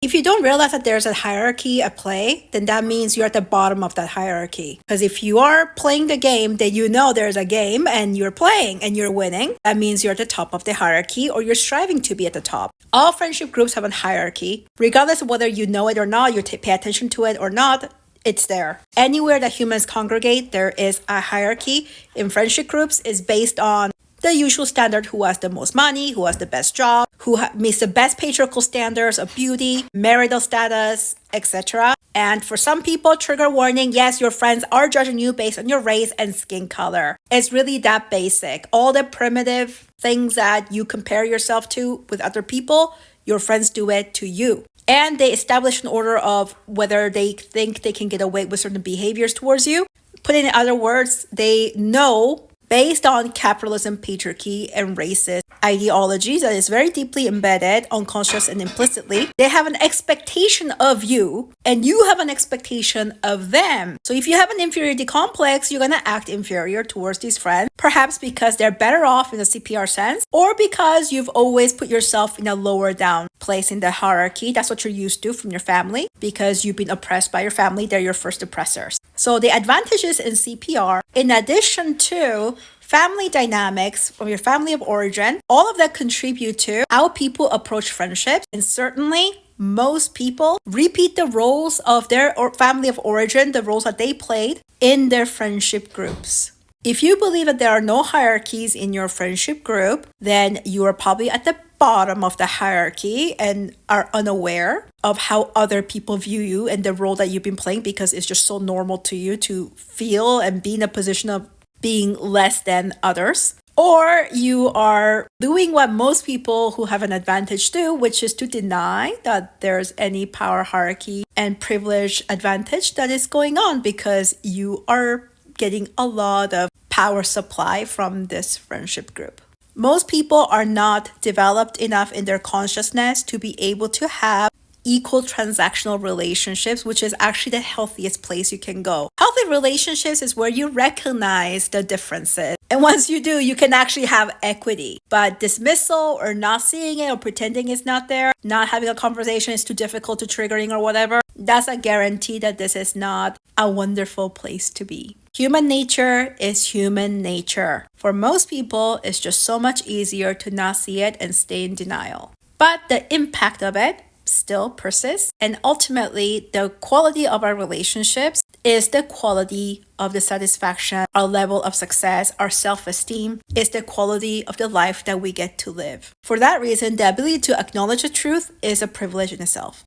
If you don't realize that there's a hierarchy at play, then that means you're at the bottom of that hierarchy. Because if you are playing the game, then you know there's a game and you're playing and you're winning. That means you're at the top of the hierarchy or you're striving to be at the top. All friendship groups have a hierarchy. Regardless of whether you know it or not, you pay attention to it or not, it's there. Anywhere that humans congregate, there is a hierarchy. In friendship groups, is based on the usual standard: who has the most money, who has the best job, who meets the best patriarchal standards of beauty, marital status, etc. And for some people, trigger warning, yes, your friends are judging you based on your race and skin color. It's really that basic. All the primitive things that you compare yourself to with other people, your friends do it to you. And they establish an order of whether they think they can get away with certain behaviors towards you. Put in other words, they know based on capitalism, patriarchy, and racist ideologies that is very deeply embedded, unconscious and implicitly. They have an expectation of you, and you have an expectation of them. So if you have an inferiority complex, you're going to act inferior towards these friends, perhaps because they're better off in a CPR sense, or because you've always put yourself in a lower down place in the hierarchy. That's what you're used to from your family, because you've been oppressed by your family. They're your first oppressors. So the advantages in CPR, in addition to family dynamics from your family of origin, all of that contribute to how people approach friendships. And certainly, most people repeat the roles of their family of origin, the roles that they played in their friendship groups. If you believe that there are no hierarchies in your friendship group, then you are probably at the bottom of the hierarchy and are unaware of how other people view you and the role that you've been playing, because it's just so normal to you to feel and be in a position of being less than others. Or you are doing what most people who have an advantage do, which is to deny that there's any power hierarchy and privilege advantage that is going on, because you are getting a lot of power supply from this friendship group. Most people are not developed enough in their consciousness to be able to have equal transactional relationships, which is actually the healthiest place you can go. Healthy relationships is where you recognize the differences. And once you do, you can actually have equity. But dismissal or not seeing it or pretending it's not there, not having a conversation is too difficult, too triggering or whatever, that's a guarantee that this is not a wonderful place to be. Human nature is human nature. For most people, it's just so much easier to not see it and stay in denial. But the impact of it still persists. And ultimately, the quality of our relationships is the quality of the satisfaction, our level of success, our self-esteem, is the quality of the life that we get to live. For that reason, the ability to acknowledge the truth is a privilege in itself.